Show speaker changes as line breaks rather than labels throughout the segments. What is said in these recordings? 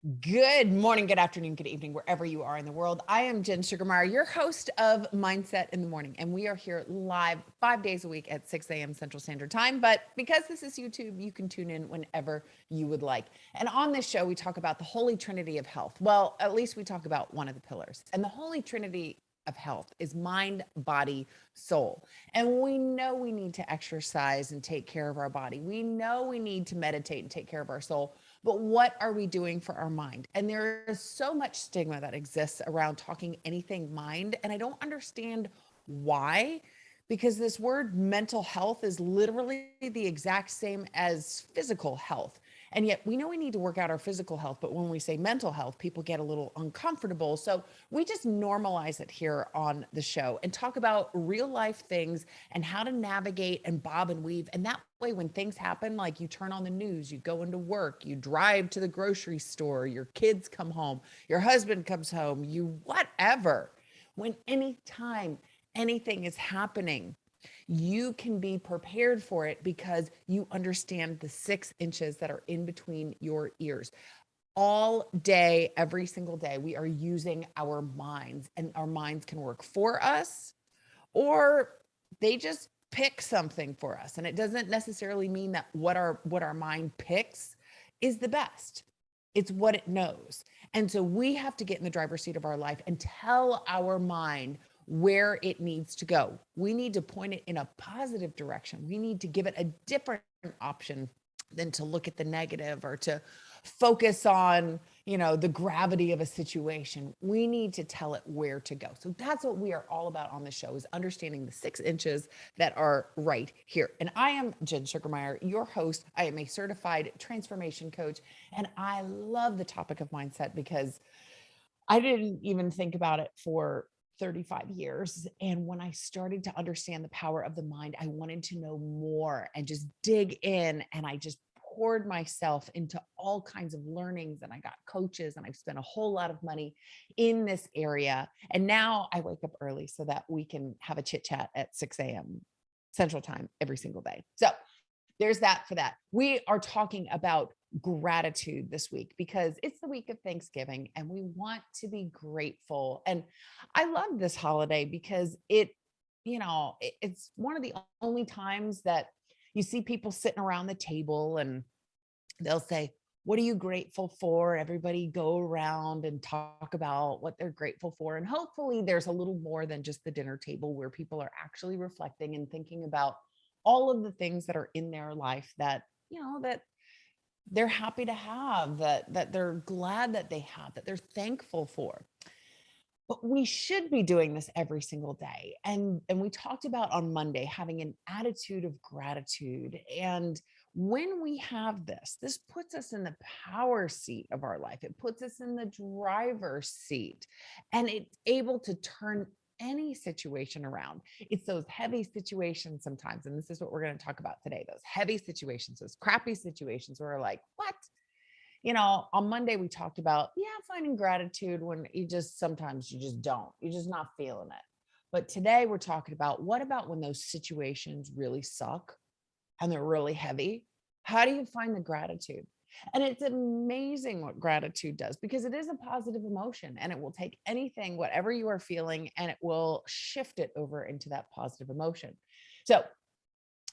Good morning, good afternoon, good evening, wherever you are in the world. I am Jen Sugarmeyer, your host of Mindset in the Morning, and we are here live 5 days a week at 6 a.m. Central Standard Time. But because this is YouTube, you can tune in whenever you would like. And on this show, we talk about the Holy Trinity of health. Well, at least we talk about one of the pillars. And the Holy Trinity of health is mind, body, soul. And we know we need to exercise and take care of our body. We know we need to meditate and take care of our soul. But what are we doing for our mind? And there is so much stigma that exists around talking anything mind. And I don't understand why, because this word mental health is literally the exact same as physical health. And yet we know we need to work out our physical health. But when we say mental health, people get a little uncomfortable. So we just normalize it here on the show and talk about real life things and how to navigate and bob and weave. And that way, when things happen, like you turn on the news, you go into work, you drive to the grocery store, your kids come home, your husband comes home, you whatever, when anytime anything is happening, you can be prepared for it because you understand the 6 inches that are in between your ears. All day, every single day, we are using our minds, and our minds can work for us or they just pick something for us. And it doesn't necessarily mean that what our mind picks is the best. It's what it knows. And so we have to get in the driver's seat of our life and tell our mind where it needs to go. We need to point it in a positive direction. We need to give it a different option than to look at the negative or to focus on, the gravity of a situation. We need to tell it where to go. So that's what we are all about on the show, is understanding the 6 inches that are right here. And I am Jen Sugarmeyer, your host. I am a certified transformation coach, and I love the topic of mindset because I didn't even think about it for 35 years. And when I started to understand the power of the mind, I wanted to know more and just dig in. And I just poured myself into all kinds of learnings, and I got coaches, and I've spent a whole lot of money in this area. And now I wake up early so that we can have a chit chat at 6 a.m. Central Time every single day. So there's that for that. We are talking about gratitude this week because it's the week of Thanksgiving and we want to be grateful. And I love this holiday because it's one of the only times that you see people sitting around the table and they'll say, "What are you grateful for?" Everybody go around and talk about what they're grateful for. And hopefully there's a little more than just the dinner table where people are actually reflecting and thinking about all of the things that are in their life that they're happy to have, that they're glad that they have, that they're thankful for. But we should be doing this every single day. And we talked about on Monday having an attitude of gratitude. And when we have this puts us in the power seat of our life. It puts us in the driver's seat, and it's able to turn any situation around. It's those heavy situations sometimes. And this is what we're going to talk about today. Those heavy situations, those crappy situations where we're like, what? On Monday we talked about, finding gratitude when sometimes you just don't, you're just not feeling it. But today we're talking about, what about when those situations really suck and they're really heavy? How do you find the gratitude? And it's amazing what gratitude does, because it is a positive emotion and it will take anything, whatever you are feeling, and it will shift it over into that positive emotion. So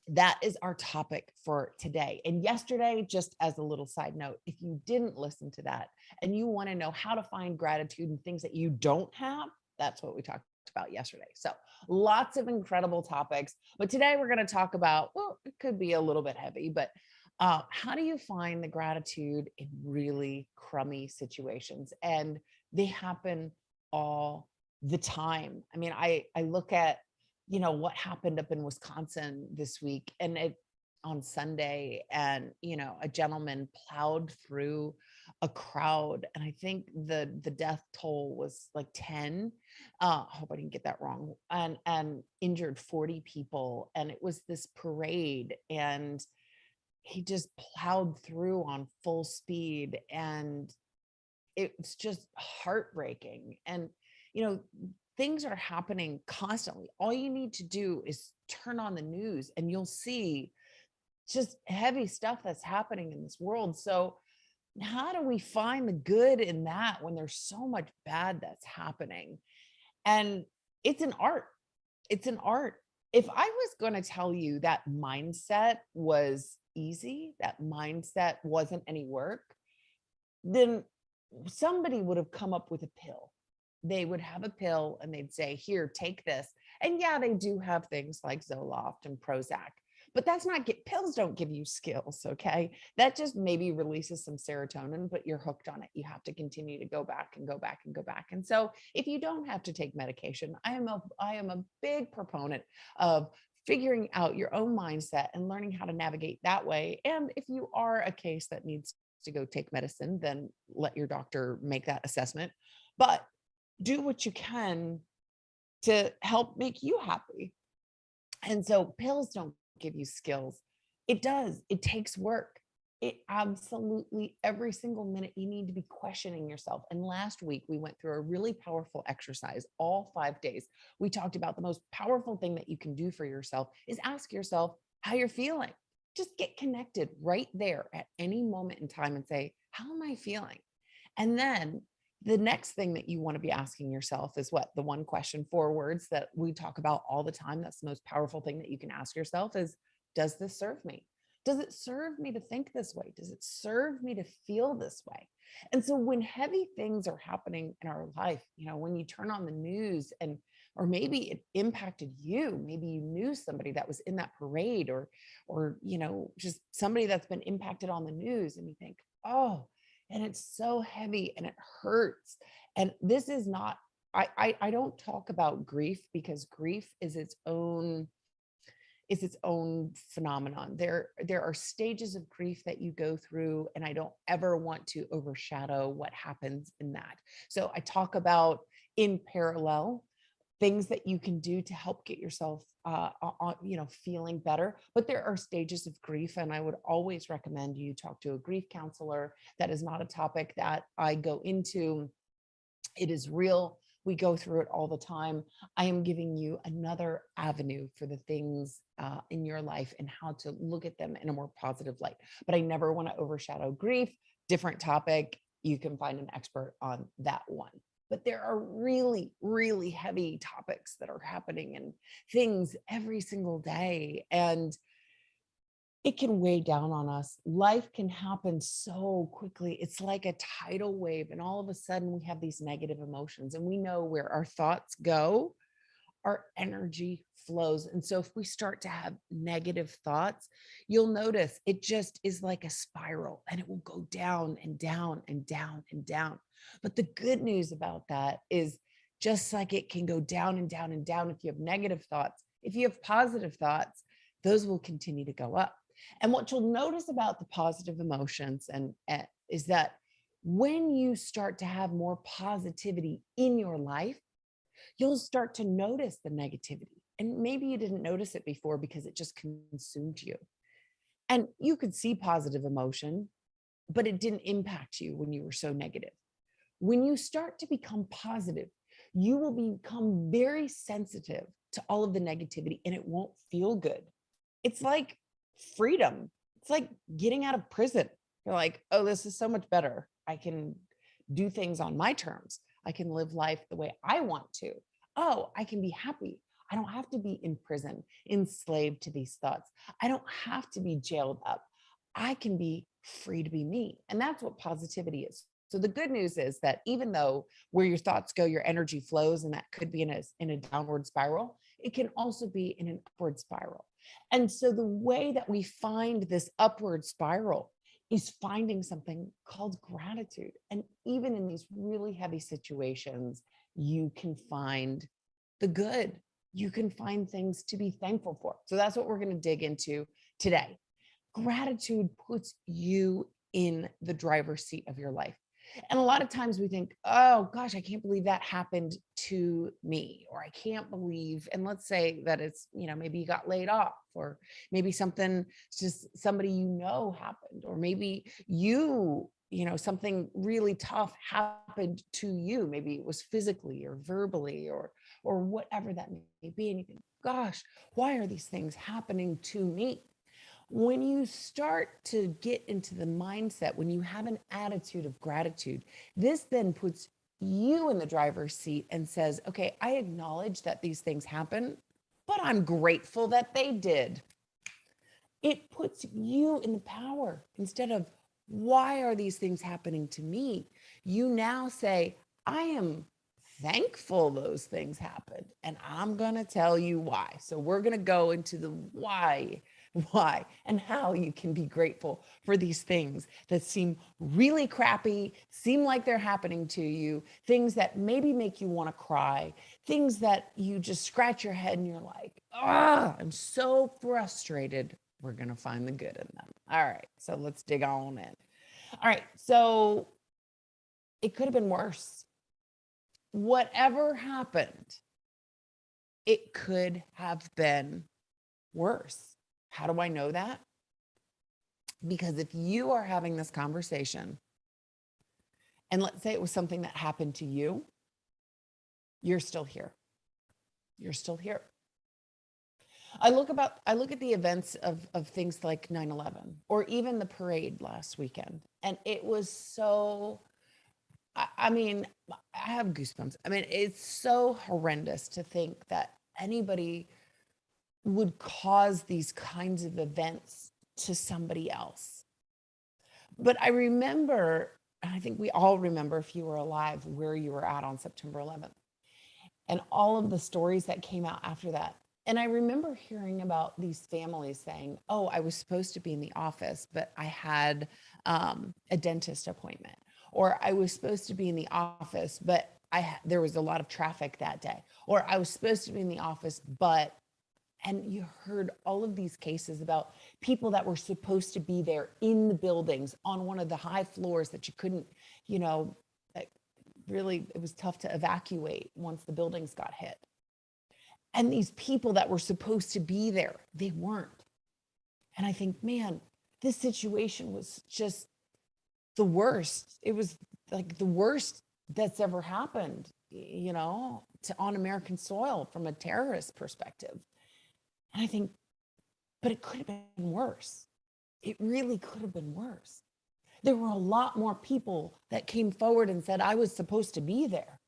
that is our topic for today. And yesterday, just as a little side note, if you didn't listen to that and you want to know how to find gratitude in things that you don't have, that's what we talked about yesterday. So lots of incredible topics. But today we're going to talk about, well, it could be a little bit heavy, but how do you find the gratitude in really crummy situations? And they happen all the time. I mean, I look at what happened up in Wisconsin this week, and it on Sunday, and a gentleman plowed through a crowd, and I think the death toll was like 10. I hope I didn't get that wrong. And injured 40 people, and it was this parade, and he just plowed through on full speed, and it's just heartbreaking. And you know things are happening constantly. All you need to do is turn on the news and you'll see just heavy stuff that's happening in this world. So How do we find the good in that when there's so much bad that's happening? And it's an art. It's an art. If I was going to tell you that mindset was easy, that mindset wasn't any work, then somebody would have come up with a pill. They would have a pill and they'd say, "Here, take this." And yeah, they do have things like Zoloft and Prozac, but that's not get pills don't give you skills, okay? That just maybe releases some serotonin, but you're hooked on it. You have to continue to go back and go back and go back. And so if you don't have to take medication, I am a big proponent of figuring out your own mindset and learning how to navigate that way. And if you are a case that needs to go take medicine, then let your doctor make that assessment. But do what you can to help make you happy. And so pills don't give you skills. It does. It takes work. It absolutely, every single minute, you need to be questioning yourself. And last week, we went through a really powerful exercise all 5 days. We talked about the most powerful thing that you can do for yourself is ask yourself how you're feeling. Just get connected right there at any moment in time and say, how am I feeling? And then the next thing that you want to be asking yourself is what? The one question, 4 words that we talk about all the time. That's the most powerful thing that you can ask yourself is, does this serve me? Does it serve me to think this way? Does it serve me to feel this way? And so when heavy things are happening in our life, when you turn on the news and or maybe it impacted you, maybe you knew somebody that was in that parade or just somebody that's been impacted on the news and you think, "Oh, and it's so heavy and it hurts." And this is not I don't talk about grief because grief is its own phenomenon. There are stages of grief that you go through, and I don't ever want to overshadow what happens in that. So I talk about in parallel things that you can do to help get yourself feeling better. But there are stages of grief, and I would always recommend you talk to a grief counselor. That is not a topic that I go into. It is real. We go through it all the time. I am giving you another avenue for the things in your life and how to look at them in a more positive light. But I never want to overshadow grief. Different topic. You can find an expert on that one. But there are really, really heavy topics that are happening and things every single day. And it can weigh down on us. Life can happen so quickly. It's like a tidal wave. And all of a sudden, we have these negative emotions, and we know where our thoughts go, our energy flows. And so, if we start to have negative thoughts, you'll notice it just is like a spiral and it will go down and down and down and down. But the good news about that is just like it can go down and down and down if you have negative thoughts, if you have positive thoughts, those will continue to go up. And what you'll notice about the positive emotions and is that when you start to have more positivity in your life, you'll start to notice the negativity. And maybe you didn't notice it before because it just consumed you. And you could see positive emotion, but it didn't impact you when you were so negative. When you start to become positive, you will become very sensitive to all of the negativity and it won't feel good. It's like freedom. It's like getting out of prison. You're like, oh, this is so much better. I can do things on my terms. I can live life the way I want to. Oh, I can be happy. I don't have to be in prison, enslaved to these thoughts. I don't have to be jailed up. I can be free to be me. And that's what positivity is. So the good news is that even though where your thoughts go, your energy flows, and that could be in a downward spiral, it can also be in an upward spiral. And so the way that we find this upward spiral is finding something called gratitude. And even in these really heavy situations, you can find the good. You can find things to be thankful for. So that's what we're going to dig into today. Gratitude puts you in the driver's seat of your life. And a lot of times we think, oh gosh, I can't believe that happened to me, or I can't believe, and let's say that it's, maybe you got laid off, or maybe something, just somebody happened, or maybe something really tough happened to you. Maybe it was physically or verbally or whatever that may be. And you think, gosh, why are these things happening to me? When you start to get into the mindset, when you have an attitude of gratitude, this then puts you in the driver's seat and says, okay, I acknowledge that these things happen, but I'm grateful that they did. It puts you in the power instead of, why are these things happening to me? You now say, I am thankful those things happened, and I'm going to tell you why. So we're going to go into the why, and how you can be grateful for these things that seem really crappy, seem like they're happening to you, things that maybe make you want to cry, things that you just scratch your head and you're like, ah, I'm so frustrated. We're going to find the good in them. All right. So let's dig on in. All right. So it could have been worse. Whatever happened, it could have been worse. How do I know that? Because if you are having this conversation, and let's say it was something that happened to you, you're still here. You're still here. I look at the events of things like 9/11 or even the parade last weekend. And it was so, I mean, I have goosebumps. I mean, it's so horrendous to think that anybody would cause these kinds of events to somebody else. But I remember, and I think we all remember, if you were alive, where you were at on September 11th and all of the stories that came out after that. And I remember hearing about these families saying, oh, I was supposed to be in the office, but I had a dentist appointment. Or I was supposed to be in the office, but there was a lot of traffic that day. Or I was supposed to be in the office, but, and you heard all of these cases about people that were supposed to be there in the buildings on one of the high floors that you couldn't, you know, really, it was tough to evacuate once the buildings got hit. And these people that were supposed to be there, they weren't. And I think, man, this situation was just the worst. It was like the worst that's ever happened, you know, on American soil from a terrorist perspective. And I think, but it could have been worse. It really could have been worse. There were a lot more people that came forward and said, I was supposed to be there.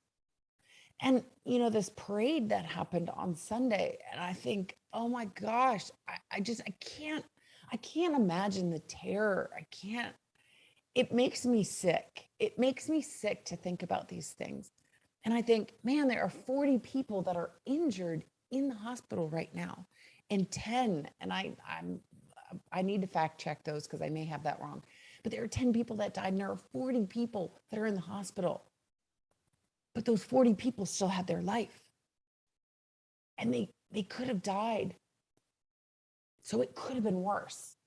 And, you know, this parade that happened on Sunday, and I think, oh my gosh, I can't imagine the terror. It makes me sick. It makes me sick to think about these things. And I think, man, there are 40 people that are injured in the hospital right now, and 10, and I need to fact check those because I may have that wrong. But there are 10 people that died, and there are 40 people that are in the hospital. But those 40 people still had their life. And they could have died. So it could have been worse.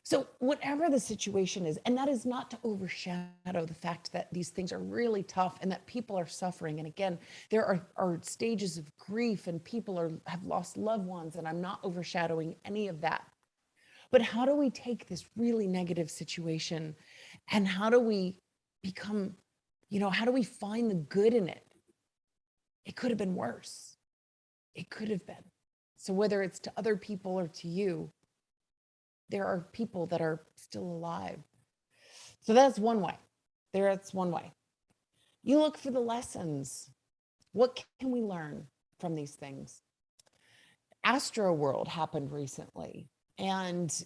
So whatever the situation is, and that is not to overshadow the fact that these things are really tough and that people are suffering. And again, there are stages of grief and people have lost loved ones, and I'm not overshadowing any of that. But how do we take this really negative situation and how do we become, you know, how do we find the good in it? It could have been worse. It could have been. So whether it's to other people or to you, there are people that are still alive. So that's one way. That's one way. You look for the lessons. What can we learn from these things? Astro World happened recently, and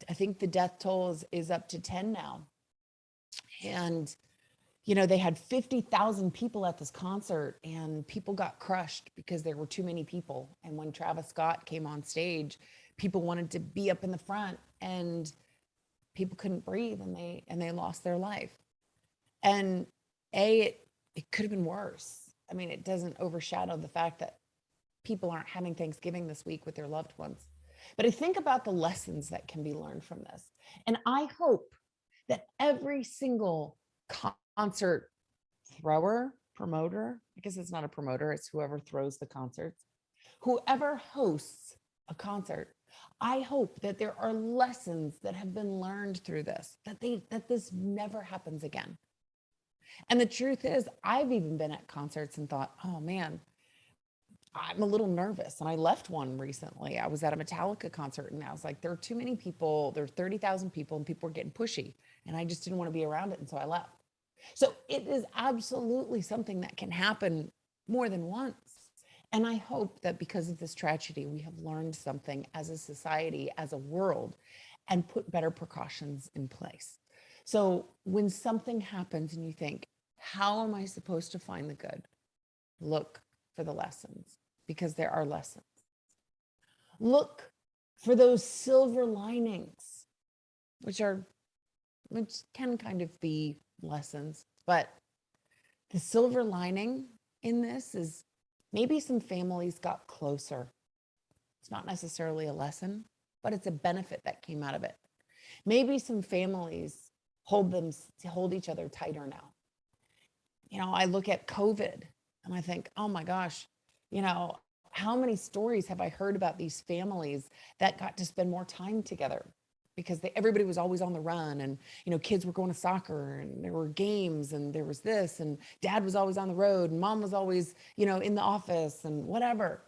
I think the death toll is up to 10 now. And, you know, they had 50,000 people at this concert, and people got crushed because there were too many people. And when Travis Scott came on stage, people wanted to be up in the front, and people couldn't breathe, and they lost their life. And it could have been worse. I mean, it doesn't overshadow the fact that people aren't having Thanksgiving this week with their loved ones. But I think about the lessons that can be learned from this. And I hope that every single concert thrower, promoter, I guess it's not a promoter, it's whoever throws the concerts, whoever hosts a concert, I hope that there are lessons that have been learned through this, that this never happens again. And the truth is, I've even been at concerts and thought, oh man, I'm a little nervous. And I left one recently. I was at a Metallica concert and I was like, there are too many people. There are 30,000 people and people were getting pushy. And I just didn't want to be around it. And so I left. So it is absolutely something that can happen more than once. And I hope that because of this tragedy, we have learned something as a society, as a world, and put better precautions in place. So when something happens and you think, how am I supposed to find the good? Look for the lessons because there are lessons. Look for those silver linings, which can kind of be lessons, but the silver lining in this is maybe some families got closer. It's not necessarily a lesson, but it's a benefit that came out of it. Maybe some families hold each other tighter now. I look at COVID and I think, oh my gosh, how many stories have I heard about these families that got to spend more time together because everybody was always on the run, and kids were going to soccer and there were games and there was this, and dad was always on the road and mom was always in the office and whatever.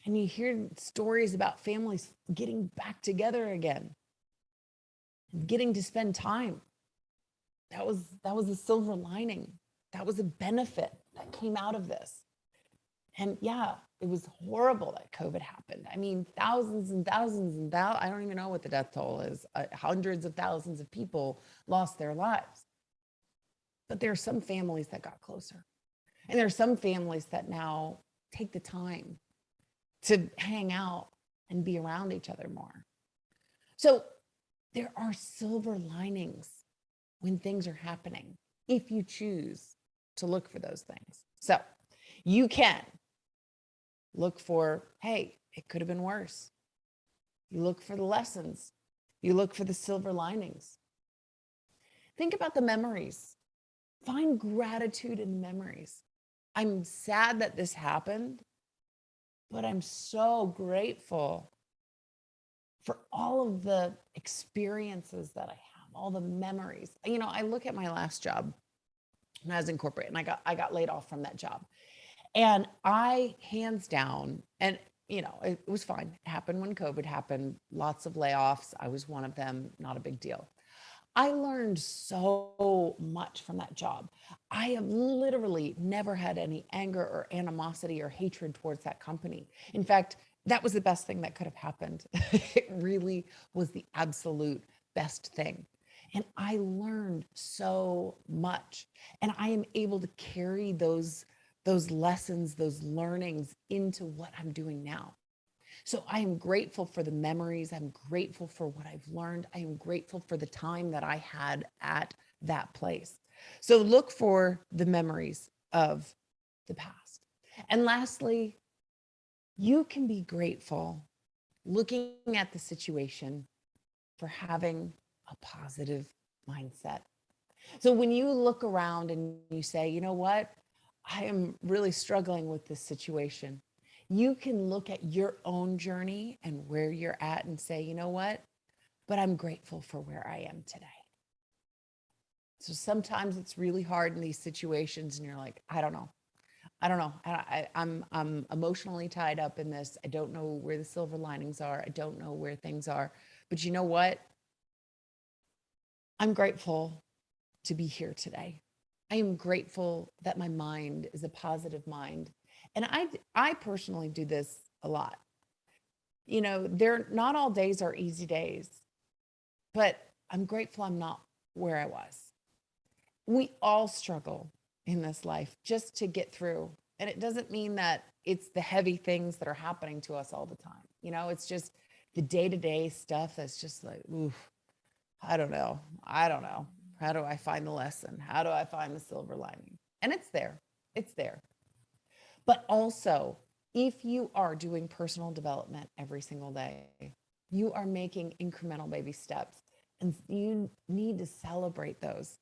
And you hear stories about families getting back together again, getting to spend time. That was a silver lining. That was a benefit that came out of this. And yeah, it was horrible that COVID happened. I mean, thousands and thousands and I don't even know what the death toll is. Hundreds of thousands of people lost their lives. But there are some families that got closer. And there are some families that now take the time to hang out and be around each other more. So there are silver linings when things are happening, if you choose to look for those things. So you can look for, hey, it could have been worse. You look for the lessons. You look for the silver linings. Think about the memories. Find gratitude in memories. I'm sad that this happened, but I'm so grateful for all of the experiences that I have, all the memories. I look at my last job when I was in corporate, and I got laid off from that job. And I, hands down, and it was fine. It happened when COVID happened, lots of layoffs. I was one of them, not a big deal. I learned so much from that job. I have literally never had any anger or animosity or hatred towards that company. In fact, that was the best thing that could have happened. It really was the absolute best thing. And I learned so much. And I am able to carry those lessons, those learnings into what I'm doing now. So I am grateful for the memories. I'm grateful for what I've learned. I am grateful for the time that I had at that place. So look for the memories of the past. And lastly, you can be grateful looking at the situation for having a positive mindset. So when you look around and you say, you know what, I am really struggling with this situation, you can look at your own journey and where you're at and say, you know what, but I'm grateful for where I am today. So sometimes it's really hard in these situations and you're like, I don't know. I'm emotionally tied up in this. I don't know where the silver linings are. I don't know where things are. But you know what? I'm grateful to be here today. I am grateful that my mind is a positive mind. And I personally do this a lot. Not all days are easy days, but I'm grateful I'm not where I was. We all struggle in this life just to get through. And it doesn't mean that it's the heavy things that are happening to us all the time. It's just the day-to-day stuff that's just like, oof, I don't know. How do I find the lesson? How do I find the silver lining? And it's there. It's there. But also, if you are doing personal development every single day, you are making incremental baby steps, and you need to celebrate those.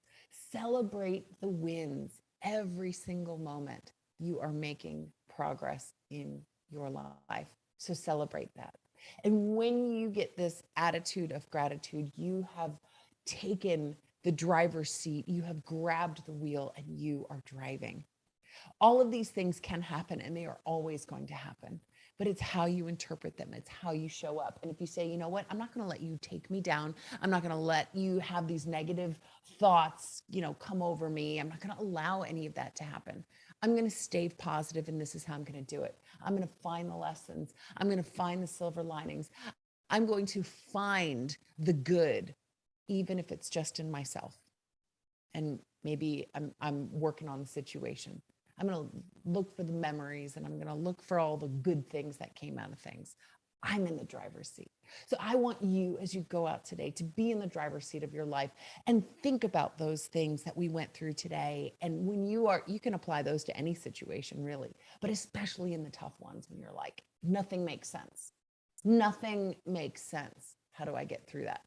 Celebrate the wins every single moment you are making progress in your life. So celebrate that. And when you get this attitude of gratitude, you have taken the driver's seat, you have grabbed the wheel, and you are driving. All of these things can happen and they are always going to happen. But it's how you interpret them. It's how you show up. And if you say, you know what, I'm not going to let you take me down. I'm not going to let you have these negative thoughts, come over me. I'm not going to allow any of that to happen. I'm going to stay positive, and this is how I'm going to do it. I'm going to find the lessons. I'm going to find the silver linings. I'm going to find the good, even if it's just in myself. And maybe I'm working on the situation. I'm going to look for the memories, and I'm going to look for all the good things that came out of things. I'm in the driver's seat. So I want you, as you go out today, to be in the driver's seat of your life and think about those things that we went through today. And when you can apply those to any situation, really, but especially in the tough ones when you're like, nothing makes sense. Nothing makes sense. How do I get through that?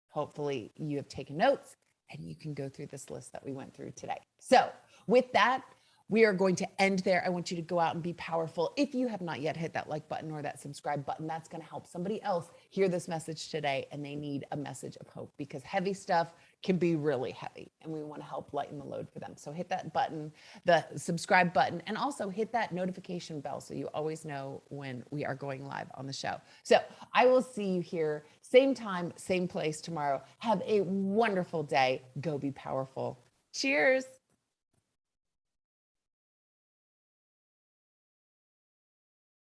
Hopefully you have taken notes and you can go through this list that we went through today. So with that, we are going to end there. I want you to go out and be powerful. If you have not yet hit that like button or that subscribe button, that's going to help somebody else hear this message today, and they need a message of hope, because heavy stuff can be really heavy and we want to help lighten the load for them. So hit that button, the subscribe button, and also hit that notification bell so you always know when we are going live on the show. So I will see you here, same time, same place tomorrow. Have a wonderful day. Go be powerful. Cheers.